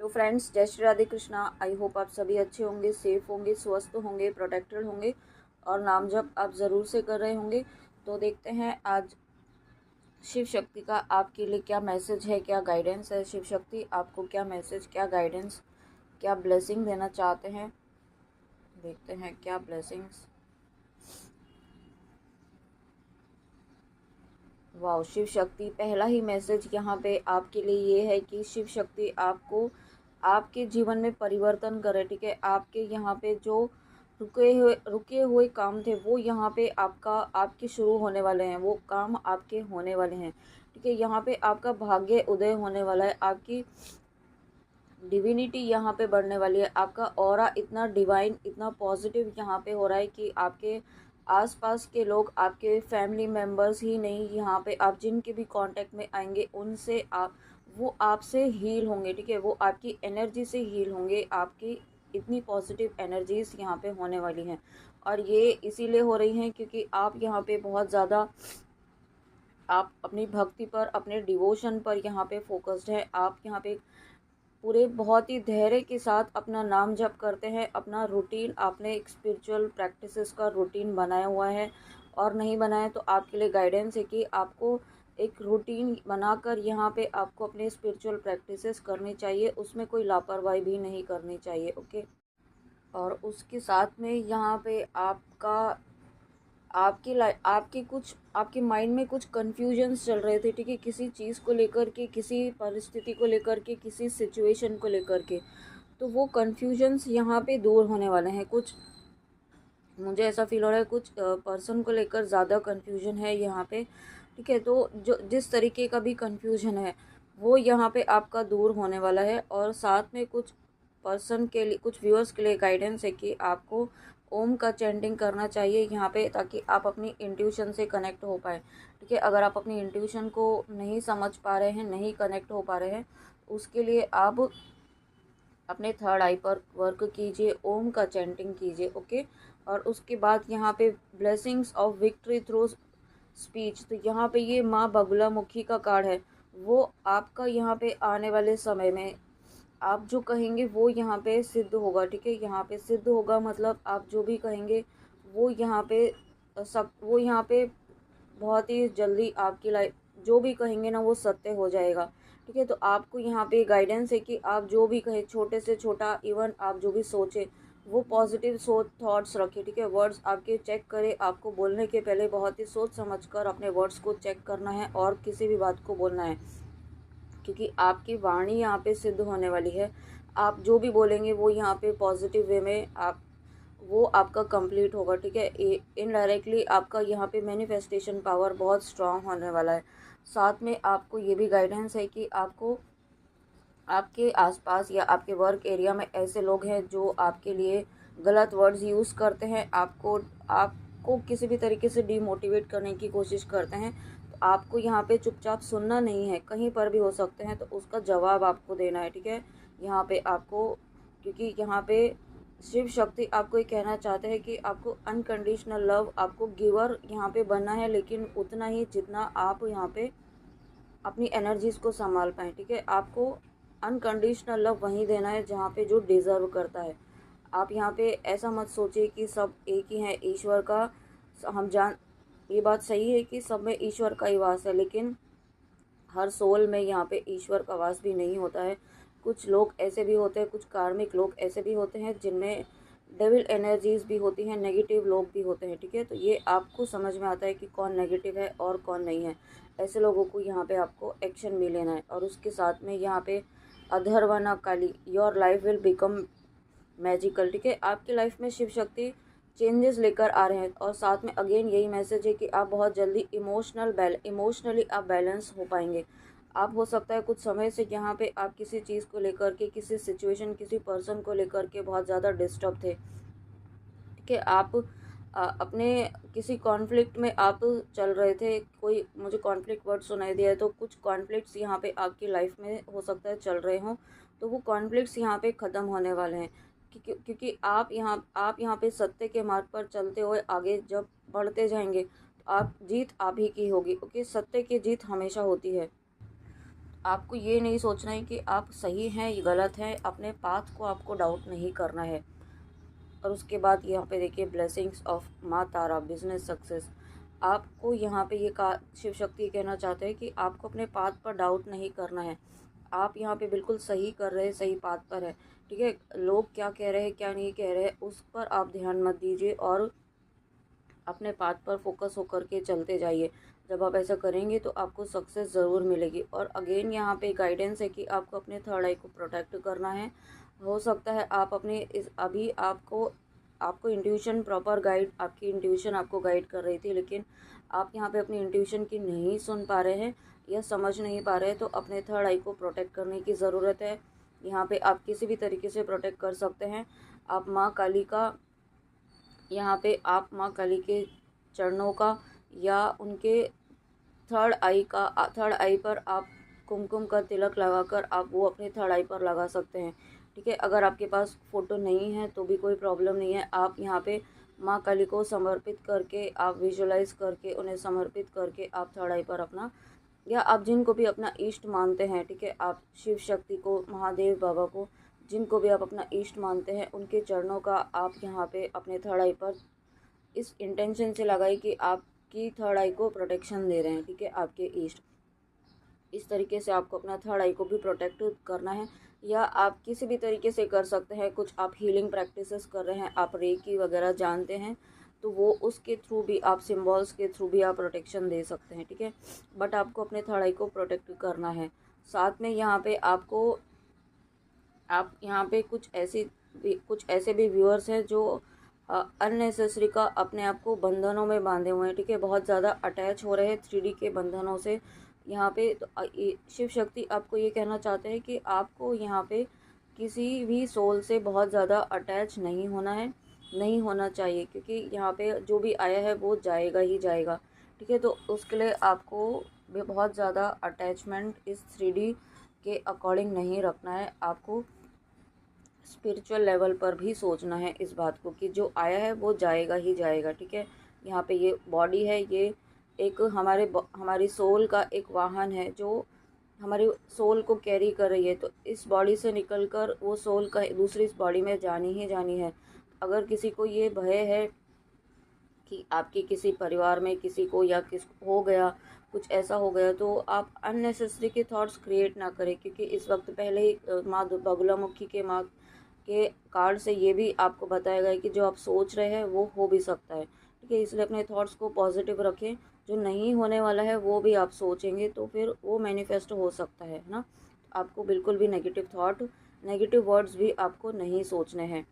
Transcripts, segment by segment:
Friends, जय Shri Radhe Krishna. I hope आप सभी अच्छे होंगे, सेफ होंगे, स्वस्थ होंगे, प्रोटेक्टेड होंगे और नाम जप आप ज़रूर से कर रहे होंगे। तो देखते हैं आज शिव शक्ति का आपके लिए क्या मैसेज है, क्या गाइडेंस है। शिव शक्ति आपको क्या मैसेज, क्या गाइडेंस, क्या ब्लेसिंग देना चाहते हैं। देखते हैं क्या ब्लेसिंग्स। वाह, शिव शक्ति पहला ही मैसेज यहाँ पे आपके लिए ये है कि शिव शक्ति आपको आपके जीवन में परिवर्तन करे। ठीक है, आपके यहाँ पे जो रुके हुए काम थे वो यहाँ पे आपके शुरू होने वाले हैं, वो काम आपके होने वाले हैं। ठीक है, यहाँ पे आपका भाग्य उदय होने वाला है, आपकी डिविनिटी यहाँ पे बढ़ने वाली है, आपका ऑरा इतना डिवाइन, इतना पॉजिटिव यहाँ पे हो रहा है कि आपके आसपास के लोग, आपके फैमिली मेम्बर्स ही नहीं, यहाँ पे आप जिनके भी कांटेक्ट में आएंगे उनसे वो आपसे हील होंगे। ठीक है, वो आपकी एनर्जी से हील होंगे। आपकी इतनी पॉजिटिव एनर्जीज यहाँ पे होने वाली हैं और ये इसीलिए हो रही हैं क्योंकि आप यहाँ पे बहुत ज़्यादा आप अपनी भक्ति पर, अपने डिवोशन पर यहाँ पे फोकस्ड है। आप यहाँ पे पूरे बहुत ही धैर्य के साथ अपना नाम जप करते हैं। अपना रूटीन, आपने एक स्पिरिचुअल प्रैक्टिसेस का रूटीन बनाया हुआ है और नहीं बनाया तो आपके लिए गाइडेंस है कि आपको एक रूटीन बनाकर यहाँ पे आपको अपने स्पिरिचुअल प्रैक्टिसेस करनी चाहिए, उसमें कोई लापरवाही भी नहीं करनी चाहिए। ओके, और उसके साथ में यहाँ पे आपके माइंड में कुछ कन्फ्यूजन्स चल रहे थे। ठीक है, किसी चीज़ को लेकर के, किसी परिस्थिति को लेकर के, किसी सिचुएशन को लेकर के, तो वो कन्फ्यूजन्स यहाँ पे दूर होने वाले हैं। कुछ मुझे ऐसा फील हो रहा है कुछ पर्सन को लेकर ज़्यादा कन्फ्यूजन है यहाँ पे। ठीक है, तो जो जिस तरीके का भी कन्फ्यूजन है वो यहाँ पे आपका दूर होने वाला है। और साथ में कुछ पर्सन के लिए, कुछ व्यूअर्स के लिए गाइडेंस है कि आपको ओम का चैंटिंग करना चाहिए यहाँ पे, ताकि आप अपनी इंट्यूशन से कनेक्ट हो पाए। ठीक है, अगर आप अपनी इंट्यूशन को नहीं समझ पा रहे हैं, नहीं कनेक्ट हो पा रहे हैं, उसके लिए आप अपने थर्ड आई पर वर्क कीजिए, ओम का चैंटिंग कीजिए। ओके, और उसके बाद यहाँ पे blessings of victory through speech, तो यहाँ पे ये माँ बगुला मुखी का कार्ड है। वो आपका यहाँ पे आने वाले समय में आप जो कहेंगे वो यहाँ पे सिद्ध होगा। ठीक है, यहाँ पे सिद्ध होगा मतलब आप जो भी कहेंगे वो यहाँ पे वो यहाँ पे बहुत ही जल्दी आपकी लाइफ, जो भी कहेंगे ना वो सत्य हो जाएगा। ठीक है, तो आपको यहाँ पे गाइडेंस है कि आप जो भी कहें, छोटे से छोटा, इवन आप जो भी सोचे वो पॉजिटिव सोच थॉट्स रखें। ठीक है, वर्ड्स आपके चेक करें, आपको बोलने के पहले बहुत ही सोच समझकर अपने वर्ड्स को चेक करना है और किसी भी बात को बोलना है, क्योंकि आपकी वाणी यहाँ पे सिद्ध होने वाली है। आप जो भी बोलेंगे वो यहाँ पे पॉजिटिव वे में वो आपका कंप्लीट होगा। ठीक है, इनडायरेक्टली आपका यहाँ पे मैनिफेस्टेशन पावर बहुत स्ट्रांग होने वाला है। साथ में आपको ये भी गाइडेंस है कि आपको आपके आसपास या आपके वर्क एरिया में ऐसे लोग हैं जो आपके लिए गलत वर्ड्स यूज़ करते हैं, आपको किसी भी तरीके से डीमोटिवेट करने की कोशिश करते हैं। तो आपको यहाँ पे चुपचाप सुनना नहीं है, कहीं पर भी हो सकते हैं, तो उसका जवाब आपको देना है। ठीक है, यहाँ पे आपको, क्योंकि यहाँ पे शिव शक्ति आपको ये कहना चाहते हैं कि आपको अनकंडीशनल लव, आपको गिवर यहाँ पे बनना है, लेकिन उतना ही जितना आप यहाँ पे अपनी एनर्जीज़ को संभाल पाएँ। ठीक है, आपको अनकंडीशनल लव वहीं देना है जहाँ पे जो डिज़र्व करता है। आप यहाँ पे ऐसा मत सोचिए कि सब एक ही हैं, ईश्वर का ये बात सही है कि सब में ईश्वर का ही वास है, लेकिन हर सोल में यहाँ पे ईश्वर का वास भी नहीं होता है। कुछ लोग ऐसे भी होते हैं, कुछ कार्मिक लोग ऐसे भी होते हैं जिनमें डेविल एनर्जीज भी होती हैं, नेगेटिव लोग भी होते हैं। ठीक है, तो ये आपको समझ में आता है कि कौन नेगेटिव है और कौन नहीं है। ऐसे लोगों को यहाँ पे आपको एक्शन भी लेना है। और उसके साथ में यहाँ पे अधर्वना Kali, your life will become magical. ठीक है, आपकी लाइफ में शिव शक्ति चेंजेस लेकर आ रहे हैं। और साथ में अगेन यही मैसेज है कि आप बहुत जल्दी इमोशनली आप बैलेंस हो पाएंगे। आप हो सकता है कुछ समय से यहाँ पे आप किसी चीज़ को लेकर के, किसी सिचुएशन, किसी पर्सन को लेकर के बहुत ज़्यादा डिस्टर्ब थे। ठीक है, आप अपने किसी कॉन्फ्लिक्ट में आप चल रहे थे, कोई मुझे कॉन्फ्लिक्ट वर्ड सुनाई दिया है, तो कुछ कॉन्फ्लिक्ट्स यहाँ पे आपकी लाइफ में हो सकता है चल रहे हों, तो वो कॉन्फ्लिक्ट्स यहाँ पे ख़त्म होने वाले हैं। क्योंकि आप यहाँ पे सत्य के मार्ग पर चलते हुए आगे जब बढ़ते जाएंगे तो जीत आप ही की होगी। ओके, सत्य की जीत हमेशा होती है। आपको ये नहीं सोचना है कि आप सही हैं या गलत हैं, अपने पाथ को आपको डाउट नहीं करना है। और उसके बाद यहाँ पे देखिए ब्लेसिंग्स ऑफ माँ तारा बिजनेस सक्सेस। आपको यहाँ पे ये का शिव शक्ति कहना चाहते हैं कि आपको अपने पाथ पर डाउट नहीं करना है। आप यहाँ पे बिल्कुल सही कर रहे हैं, सही पाथ पर है, ठीक है। लोग क्या कह रहे हैं क्या नहीं कह रहे हैं उस पर आप ध्यान मत दीजिए और अपने पाथ पर फोकस होकर के चलते जाइए। जब आप ऐसा करेंगे तो आपको सक्सेस ज़रूर मिलेगी। और अगेन यहाँ पे गाइडेंस है कि आपको अपने थर्ड आई को प्रोटेक्ट करना है। हो सकता है आप अपने इस अभी आपको इंट्यूशन प्रॉपर गाइड, आपकी इंट्यूशन आपको गाइड कर रही थी, लेकिन आप यहाँ पे अपनी इंट्यूशन की नहीं सुन पा रहे हैं या समझ नहीं पा रहे हैं, तो अपने थर्ड आई को प्रोटेक्ट करने की ज़रूरत है। यहाँ पे आप किसी भी तरीके से प्रोटेक्ट कर सकते हैं। आप माँ काली का यहाँ पे आप माँ काली के चरणों का या उनके थर्ड आई पर आप कुमकुम का तिलक लगाकर आप वो अपने थर्ड आई पर लगा सकते हैं, ठीक है। अगर आपके पास फ़ोटो नहीं है तो भी कोई प्रॉब्लम नहीं है। आप यहाँ पे माँ काली को समर्पित करके, आप विजुलाइज करके, उन्हें समर्पित करके आप थर्ड आई पर अपना, या आप जिनको भी अपना इष्ट मानते हैं, ठीक है, आप शिव शक्ति को, महादेव बाबा को, जिनको भी आप अपना इष्ट मानते हैं, उनके चरणों का आप यहाँ पे अपने थर्ड आई पर इस इंटेंशन से लगाई कि आपकी थर्ड आई को प्रोटेक्शन दे रहे हैं, ठीक है, आपके इष्ट। इस तरीके से आपको अपना थर्ड आई को भी प्रोटेक्ट करना है। या आप किसी भी तरीके से कर सकते हैं। कुछ आप हीलिंग प्रैक्टिसेस कर रहे हैं, आप रेकी वगैरह जानते हैं, तो वो उसके थ्रू भी, आप सिम्बॉल्स के थ्रू भी आप प्रोटेक्शन दे सकते हैं, ठीक है। बट आपको अपने थर्ड आई को प्रोटेक्ट करना है। साथ में यहाँ पे आप यहाँ पे कुछ ऐसे भी व्यूअर्स हैं जो अननेसेसरी का अपने आप को बंधनों में बांधे हुए हैं, ठीक है, बहुत ज़्यादा अटैच हो रहे हैं 3D के बंधनों से। यहाँ पे तो शिव शक्ति आपको ये कहना चाहते हैं कि आपको यहाँ पे किसी भी सोल से बहुत ज़्यादा अटैच नहीं होना है, नहीं होना चाहिए, क्योंकि यहाँ पे जो भी आया है वो जाएगा ही जाएगा, ठीक है। तो उसके लिए आपको भी बहुत ज़्यादा अटैचमेंट इस 3D के अकॉर्डिंग नहीं रखना है। आपको स्पिरिचुअल लेवल पर भी सोचना है इस बात को कि जो आया है वो जाएगा ही जाएगा, ठीक है। यहाँ पे ये बॉडी है, ये एक हमारी सोल का एक वाहन है जो हमारी सोल को कैरी कर रही है। तो इस बॉडी से निकलकर वो सोल का दूसरी इस बॉडी में जानी ही जानी है। अगर किसी को ये भय है कि आपके किसी परिवार में किसी को या किस हो गया, कुछ ऐसा हो गया, तो आप अननेसेसरी के थॉट्स क्रिएट ना करें, क्योंकि इस वक्त पहले ही माँ बगुलामुखी के माँ के कार्ड से ये भी आपको बताया गया है कि जो आप सोच रहे हैं वो हो भी सकता है, ठीक है। इसलिए अपने थॉट्स को पॉजिटिव रखें। जो नहीं होने वाला है वो भी आप सोचेंगे तो फिर वो मैनिफेस्ट हो सकता है ना। आपको बिल्कुल भी नेगेटिव वर्ड्स भी आपको नहीं सोचने हैं।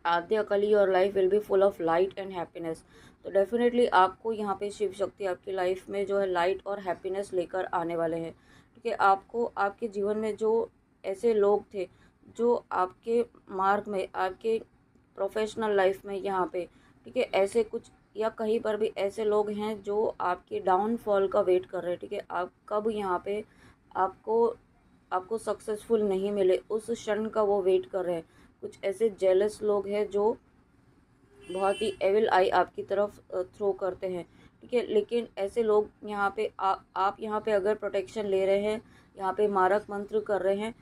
आद्य कली your life will be full of light and happiness. तो डेफिनेटली आपको यहाँ पे शिव शक्ति आपकी लाइफ में जो है लाइट और हैप्पीनेस लेकर आने वाले हैं, ठीक है। आपको आपके जीवन में जो ऐसे लोग थे जो आपके मार्ग में, आपके प्रोफेशनल लाइफ में यहाँ पे, ठीक है, ऐसे कुछ या कहीं पर भी ऐसे लोग हैं जो आपके डाउनफॉल का वेट कर रहे हैं, ठीक है। आप कब यहाँ पे आपको आपको सक्सेसफुल नहीं मिले उस क्षण का वो वेट कर रहे हैं। कुछ ऐसे जेलस लोग हैं जो बहुत ही एविल आई आपकी तरफ थ्रो करते हैं, ठीक है। लेकिन ऐसे लोग यहाँ पे आप यहाँ पे अगर प्रोटेक्शन ले रहे हैं, यहाँ पे मारक मंत्र कर रहे हैं,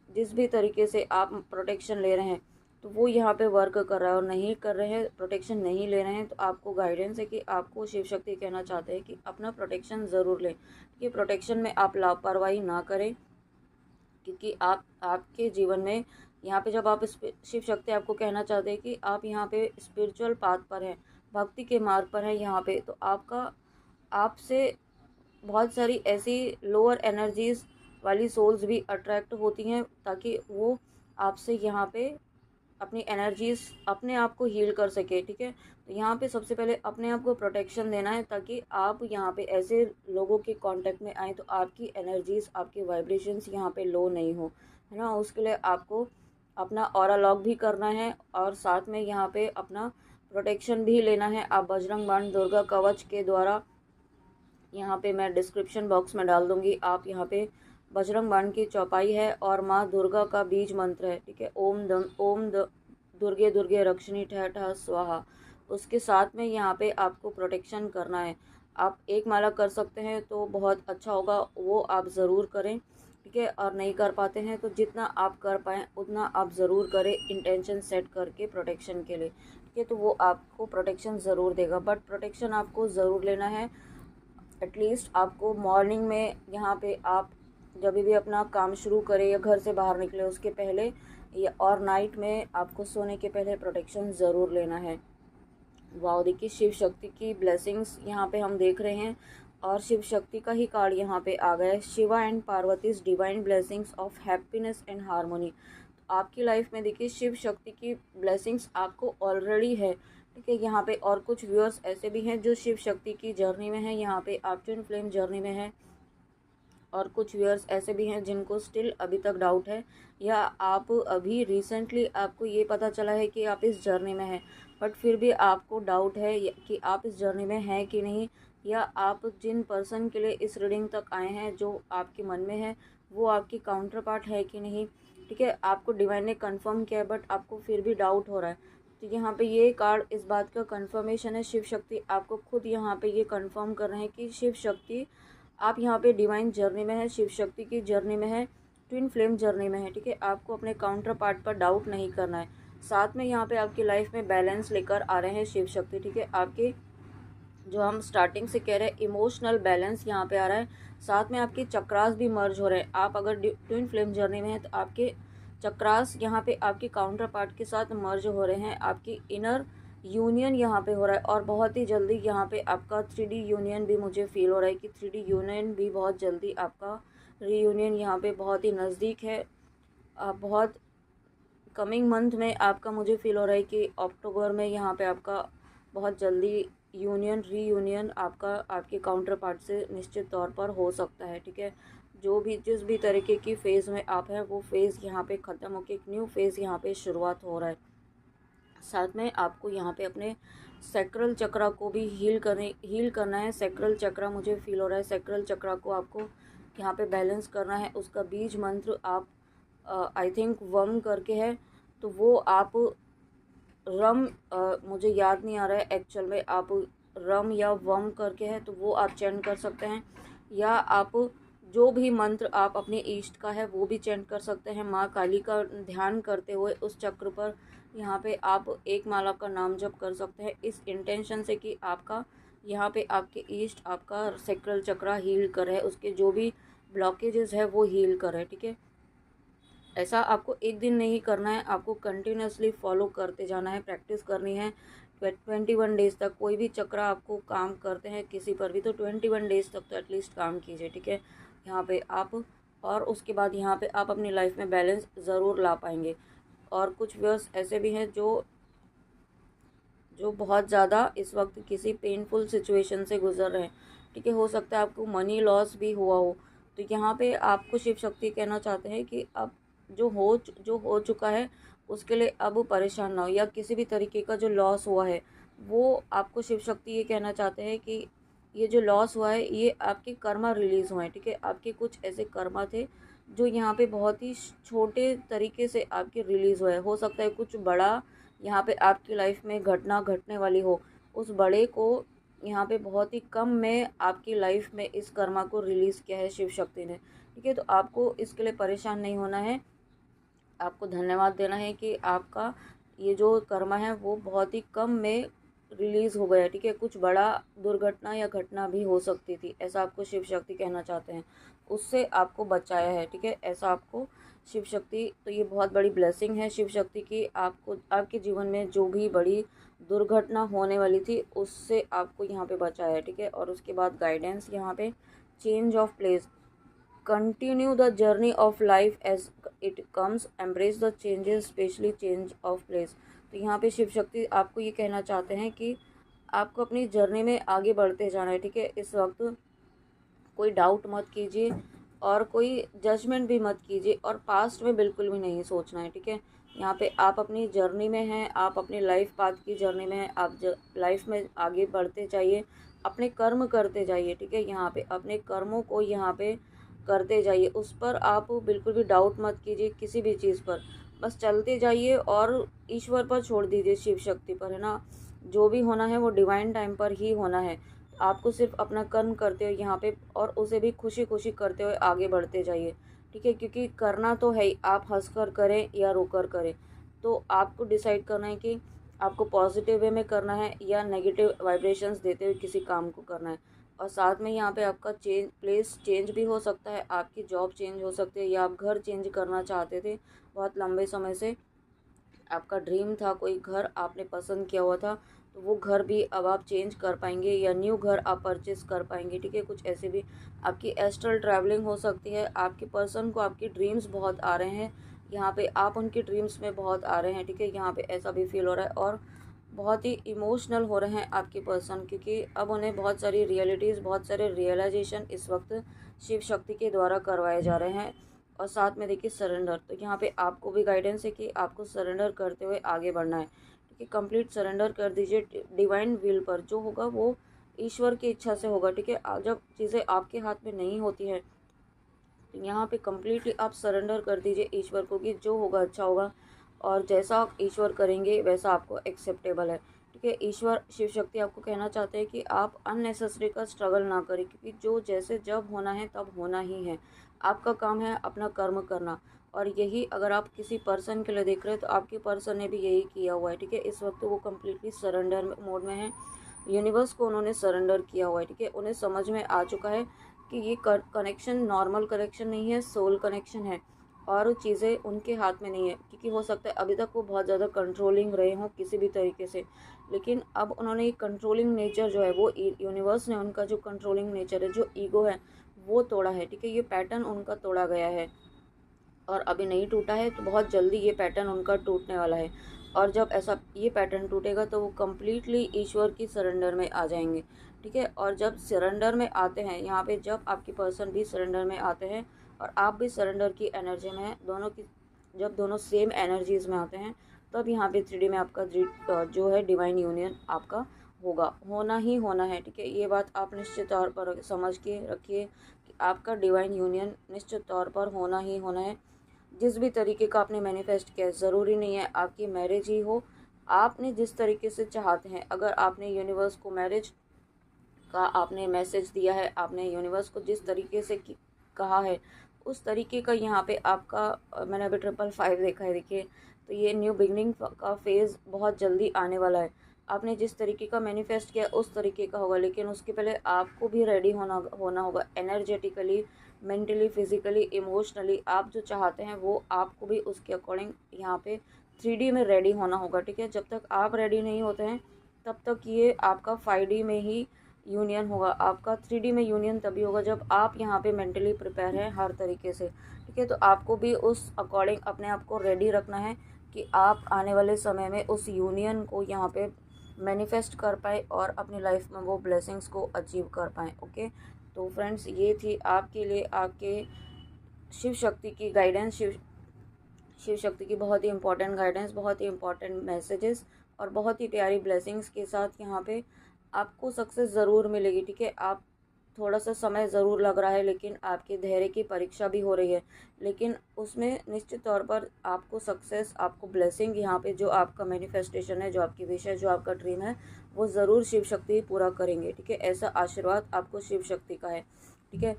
जिस भी तरीके से आप प्रोटेक्शन ले रहे हैं, तो वो यहाँ पे वर्क कर रहा है। और नहीं कर रहे हैं, प्रोटेक्शन नहीं ले रहे हैं, तो आपको गाइडेंस है कि आपको शिव शक्ति कहना चाहते हैं कि अपना प्रोटेक्शन ज़रूर लें, कि प्रोटेक्शन में आप लापरवाही ना करें, क्योंकि आपके जीवन में यहाँ पे जब आप शिव शक्ति आपको कहना चाहते हैं कि आप यहाँ पे स्पिरिचुअल पाथ पर हैं, भक्ति के मार्ग पर हैं यहाँ पे, तो आपसे बहुत सारी ऐसी लोअर एनर्जीज वाली सोल्स भी अट्रैक्ट होती हैं, ताकि वो आपसे यहाँ पे अपनी एनर्जीज अपने आप को हील कर सके, ठीक है। तो यहाँ पे सबसे पहले अपने आप को प्रोटेक्शन देना है, ताकि आप यहाँ पे ऐसे लोगों के कांटेक्ट में आए तो आपकी एनर्जीज, आपके वाइब्रेशंस यहाँ पे लो नहीं हो, है ना। उसके लिए आपको अपना ऑरा लॉक भी करना है और साथ में यहाँ पे अपना प्रोटेक्शन भी लेना है। आप बजरंग बाण दुर्गा कवच के द्वारा, यहाँ पे मैं डिस्क्रिप्शन बॉक्स में डाल दूँगी, आप यहाँ पे बजरंग बाण की चौपाई है और माँ दुर्गा का बीज मंत्र है, ठीक है, ओम दुर्गे दुर्गे रक्षिणी ठह ठह स्वाहा। उसके साथ में यहाँ पे आपको प्रोटेक्शन करना है। आप एक माला कर सकते हैं तो बहुत अच्छा होगा, वो आप ज़रूर करें, ठीक है। और नहीं कर पाते हैं तो जितना आप कर पाएँ उतना आप ज़रूर करें, इंटेंशन सेट करके प्रोटेक्शन के लिए, ठीक है। तो वो आपको प्रोटेक्शन ज़रूर देगा, बट प्रोटेक्शन आपको ज़रूर लेना है। एटलीस्ट आपको मॉर्निंग में यहाँ पे आप जब भी अपना काम शुरू करें या घर से बाहर निकले उसके पहले, या और नाइट में आपको सोने के पहले प्रोटेक्शन ज़रूर लेना है। वाओ, देखिए शिव शक्ति की ब्लेसिंग्स यहाँ पे हम देख रहे हैं, और शिव शक्ति का ही कार्ड यहाँ पे आ गया है, Shiva and Parvati's divine blessings of happiness and harmony. तो आपकी लाइफ में देखिए शिव शक्ति की ब्लेसिंग्स आपको ऑलरेडी है, ठीक है। यहाँ पे और कुछ व्यूअर्स ऐसे भी हैं जो शिव शक्ति की जर्नी में हैं, यहाँ पे आप ट्विन फ्लेम जर्नी में हैं, और कुछ व्यूअर्स ऐसे भी हैं जिनको स्टिल अभी तक डाउट है, या आप अभी रिसेंटली आपको ये पता चला है कि आप इस जर्नी में हैं, बट फिर भी आपको डाउट है कि आप इस जर्नी में हैं कि नहीं, या आप जिन पर्सन के लिए इस रीडिंग तक आए हैं जो आपके मन में है वो आपकी काउंटर पार्ट है कि नहीं, ठीक है। आपको डिवाइन ने कंफर्म किया है बट आपको फिर भी डाउट हो रहा है, तो यहाँ पे ये कार्ड इस बात का कंफर्मेशन है। शिव शक्ति आपको खुद यहाँ पे ये कंफर्म कर रहे हैं कि शिव शक्ति आप यहाँ पे डिवाइन जर्नी में है, शिव शक्ति की जर्नी में है, ट्विन फ्लेम जर्नी में है, ठीक है। आपको अपने काउंटर पार्ट पर डाउट नहीं करना है। साथ में यहाँ पे आपकी लाइफ में बैलेंस लेकर आ रहे हैं शिव शक्ति, ठीक है। आपके जो हम स्टार्टिंग से कह रहे हैं इमोशनल बैलेंस यहाँ पे आ रहा है, साथ में आपके चक्रास भी मर्ज हो रहे हैं। आप अगर ट्विन फ्लेम जर्नी में है तो आपके चक्रास यहाँ पे आपके काउंटर पार्ट के साथ मर्ज हो रहे हैं, आपकी इनर यूनियन यहाँ पे हो रहा है, और बहुत ही जल्दी यहाँ पे आपका 3D यूनियन भी मुझे फील हो रहा है कि 3D यूनियन भी बहुत जल्दी आपका रीयूनियन यहाँ पे बहुत ही नज़दीक है। आप बहुत कमिंग मंथ में आपका मुझे फील हो रहा है कि अक्टूबर में यहाँ पे आपका बहुत जल्दी यूनियन रीयूनियन आपका आपके काउंटर पार्ट से निश्चित तौर पर हो सकता है, ठीक है। जो भी जिस भी तरीके की फ़ेज़ में आप हैं वो फ़ेज़ यहाँ पे ख़त्म होकर एक न्यू फ़ेज़ यहाँ पे शुरुआत हो रहा है। साथ में आपको यहाँ पे अपने सैक्रल चक्रा को भी हील करना है। सैक्रल चक्रा मुझे फील हो रहा है, सैक्रल चक्रा को आपको यहाँ पे बैलेंस करना है। उसका बीज मंत्र आप आई थिंक वम करके है, तो वो आप रम मुझे याद नहीं आ रहा है एक्चुअल में, आप रम या वम करके है तो वो आप चैंट कर सकते हैं, या आप जो भी मंत्र आप अपने ईष्ट का है वो भी चैंट कर सकते हैं। माँ काली का ध्यान करते हुए उस चक्र पर यहाँ पे आप एक माला का नाम जप कर सकते हैं, इस इंटेंशन से कि आपका यहाँ पे आपके ईष्ट आपका सैक्रल चक्रा हील करे, उसके जो भी ब्लॉकेजेस है वो हील करे, ठीक है। ऐसा आपको एक दिन नहीं करना है, आपको कंटिन्यूसली फॉलो करते जाना है, प्रैक्टिस करनी है 21 डेज़ तक। कोई भी चक्र आपको काम करते हैं किसी पर भी तो 21 डेज़ तक तो एटलीस्ट काम कीजिए, ठीक है। यहाँ पे आप और उसके बाद यहाँ पे आप अपनी लाइफ में बैलेंस ज़रूर ला पाएंगे। और कुछ व्यूअर्स ऐसे भी हैं जो बहुत ज़्यादा इस वक्त किसी पेनफुल सिचुएशन से गुजर रहे हैं, ठीक है। हो सकता है आपको मनी लॉस भी हुआ हो, तो यहाँ पे आपको शिव शक्ति कहना चाहते हैं कि अब जो हो चुका है उसके लिए अब परेशान ना हो, या किसी भी तरीके का जो लॉस हुआ है वो आपको शिव शक्ति ये कहना चाहते हैं कि ये जो लॉस हुआ है ये आपके कर्मा रिलीज़ हुए हैं, ठीक है। आपके कुछ ऐसे कर्मा थे जो यहाँ पे बहुत ही छोटे तरीके से आपके रिलीज़ हुए हैं। हो सकता है कुछ बड़ा यहाँ पे आपकी लाइफ में घटना घटने वाली हो, उस बड़े को यहाँ पे बहुत ही कम में आपकी लाइफ में इस कर्मा को रिलीज़ किया है शिव शक्ति ने, ठीक है। तो आपको इसके लिए परेशान नहीं होना है, आपको धन्यवाद देना है कि आपका ये जो कर्मा है वो बहुत ही कम में रिलीज़ हो गया, ठीक है। कुछ बड़ा दुर्घटना या घटना भी हो सकती थी, ऐसा आपको शिव शक्ति कहना चाहते हैं, उससे आपको बचाया है, ठीक है। ऐसा आपको शिव शक्ति, तो ये बहुत बड़ी ब्लेसिंग है शिव शक्ति की, आपको आपके जीवन में जो भी बड़ी दुर्घटना होने वाली थी उससे आपको यहाँ पे बचाया है, ठीक है। और उसके बाद गाइडेंस यहाँ पे change of place, continue the journey of life as it comes, embrace the changes specially change of place. तो यहाँ पे शिव शक्ति आपको ये कहना चाहते हैं कि आपको अपनी जर्नी में आगे बढ़ते जाना है, ठीक है। इस वक्त कोई डाउट मत कीजिए और कोई जजमेंट भी मत कीजिए, और पास्ट में बिल्कुल भी नहीं सोचना है, ठीक है। यहाँ पे आप अपनी जर्नी में हैं, आप अपनी लाइफ पाथ की जर्नी में हैं, आप लाइफ में आगे बढ़ते जाइए, अपने कर्म करते जाइए, ठीक है। यहाँ पे अपने कर्मों को यहाँ पे करते जाइए, उस पर आप बिल्कुल भी डाउट मत कीजिए किसी भी चीज़ पर, बस चलते जाइए और ईश्वर पर छोड़ दीजिए, शिव शक्ति पर, है ना। जो भी होना है वो डिवाइन टाइम पर ही होना है। आपको सिर्फ अपना कर्म करते हुए यहाँ पे, और उसे भी खुशी खुशी करते हुए आगे बढ़ते जाइए, ठीक है। क्योंकि करना तो है ही, आप हंस कर करें या रो कर करें, तो आपको डिसाइड करना है कि आपको पॉजिटिव वे में करना है या नेगेटिव वाइब्रेशंस देते हुए किसी काम को करना है। और साथ में यहाँ पे आपका प्लेस चेंज भी हो सकता है, आपकी जॉब चेंज हो सकती है, या आप घर चेंज करना चाहते थे बहुत लंबे समय से, आपका ड्रीम था, कोई घर आपने पसंद किया हुआ था, तो वो घर भी अब आप चेंज कर पाएंगे या न्यू घर आप परचेस कर पाएंगे, ठीक है। कुछ ऐसे भी आपकी एस्ट्रल ट्रैवलिंग हो सकती है, आपके पर्सन को आपकी ड्रीम्स बहुत आ रहे हैं यहाँ पे, आप उनकी ड्रीम्स में बहुत आ रहे हैं, ठीक है। यहाँ पे ऐसा भी फील हो रहा है, और बहुत ही इमोशनल हो रहे हैं आपके पर्सन, क्योंकि अब उन्हें बहुत सारी रियलिटीज़, बहुत सारे रियलाइजेशन इस वक्त शिव शक्ति के द्वारा करवाए जा रहे हैं। और साथ में देखिए सरेंडर, तो यहाँ पे आपको भी गाइडेंस है कि आपको सरेंडर करते हुए आगे बढ़ना है, ठीक है। कंप्लीट सरेंडर कर दीजिए डिवाइन विल पर, जो होगा वो ईश्वर की इच्छा से होगा, ठीक है। जब चीज़ें आपके हाथ में नहीं होती हैं, तो यहाँ पे कम्प्लीटली आप सरेंडर कर दीजिए ईश्वर को कि जो होगा अच्छा होगा, और जैसा ईश्वर करेंगे वैसा आपको एक्सेप्टेबल है, ठीक है। ईश्वर शिव शक्ति आपको कहना चाहते हैं कि आप अननेसेसरी का स्ट्रगल ना करें, क्योंकि जो जैसे जब होना है तब होना ही है, आपका काम है अपना कर्म करना। और यही अगर आप किसी पर्सन के लिए देख रहे हैं, तो आपके पर्सन ने भी यही किया हुआ है, ठीक है। इस वक्त वो कम्प्लीटली सरेंडर मोड में है, यूनिवर्स को उन्होंने सरेंडर किया हुआ है, ठीक है। उन्हें समझ में आ चुका है कि ये कनेक्शन नॉर्मल कनेक्शन नहीं है, सोल कनेक्शन है, और चीज़ें उनके हाथ में नहीं है। क्योंकि हो सकता है अभी तक वो बहुत ज़्यादा कंट्रोलिंग रहे हों किसी भी तरीके से, लेकिन अब उन्होंने ये कंट्रोलिंग नेचर जो है, वो यूनिवर्स ने उनका जो कंट्रोलिंग नेचर है, जो ईगो है, वो तोड़ा है, ठीक है। ये पैटर्न उनका तोड़ा गया है, और अभी नहीं टूटा है, तो बहुत जल्दी ये पैटर्न उनका टूटने वाला है। और जब ऐसा ये पैटर्न टूटेगा, तो वो कम्प्लीटली ईश्वर की सरेंडर में आ जाएंगे, ठीक है। और जब सरेंडर में आते हैं यहाँ पे, जब आपकी पर्सन भी सरेंडर में आते हैं और आप भी सरेंडर की एनर्जी में हैं, दोनों की जब दोनों सेम एनर्जीज़ में आते हैं, तब यहाँ पे 3D में आपका जो है डिवाइन यूनियन आपका होगा, होना ही होना है, ठीक है। ये बात आप निश्चित तौर पर समझ के रखिए कि आपका डिवाइन यूनियन निश्चित तौर पर होना ही होना है। जिस भी तरीके का आपने मैनिफेस्ट किया है, ज़रूरी नहीं है आपकी मैरिज ही हो, आपने जिस तरीके से चाहते हैं, अगर आपने यूनिवर्स को मैरिज का आपने मैसेज दिया है, आपने यूनिवर्स को जिस तरीके से कहा है, उस तरीके का यहाँ पे आपका मैंने अभी 555 देखा है, देखिए। तो ये न्यू बिगनिंग का फेज़ बहुत जल्दी आने वाला है। आपने जिस तरीके का मैनिफेस्ट किया उस तरीके का होगा, लेकिन उसके पहले आपको भी रेडी होना होगा, एनर्जेटिकली, मेंटली, फिजिकली, इमोशनली। आप जो चाहते हैं वो आपको भी उसके अकॉर्डिंग यहाँ पे 3D में रेडी होना होगा, ठीक है। जब तक आप रेडी नहीं होते हैं, तब तक ये आपका 5D में ही यूनियन होगा। आपका 3D में यूनियन तभी होगा जब आप यहाँ पे मेंटली प्रिपेयर हैं हर तरीके से, ठीक है। तो आपको भी उस अकॉर्डिंग अपने आप को रेडी रखना है कि आप आने वाले समय में उस यूनियन को यहाँ पे मैनिफेस्ट कर पाए और अपनी लाइफ में वो ब्लेसिंग्स को अचीव कर पाएँ, ओके। तो फ्रेंड्स, ये थी आपके लिए आपके शिव शक्ति की गाइडेंस, शिव शक्ति की बहुत ही इंपॉर्टेंट गाइडेंस, बहुत ही इंपॉर्टेंट मैसेजेस, और बहुत ही प्यारी ब्लेसिंग्स के साथ यहाँ पे आपको सक्सेस ज़रूर मिलेगी, ठीक है। आप थोड़ा सा समय ज़रूर लग रहा है, लेकिन आपके धैर्य की परीक्षा भी हो रही है, लेकिन उसमें निश्चित तौर पर आपको सक्सेस, आपको ब्लेसिंग यहाँ पे जो आपका मैनिफेस्टेशन है, जो आपकी विश है, जो आपका ड्रीम है, वो ज़रूर शिव शक्ति पूरा करेंगे, ठीक है। ऐसा आशीर्वाद आपको शिव शक्ति का है, ठीक है।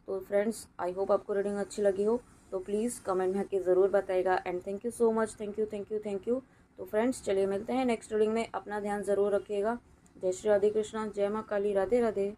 तो फ्रेंड्स, आई होप आपको रीडिंग अच्छी लगी हो, तो प्लीज़ कमेंट में आके ज़रूर बताएगा। And thank you so much, thank you thank you thank you. तो फ्रेंड्स, चलिए मिलते हैं नेक्स्ट रीडिंग में, अपना ध्यान ज़रूर रखिएगा। जय श्री राधे कृष्णा, जय माँ काली, राधे राधे।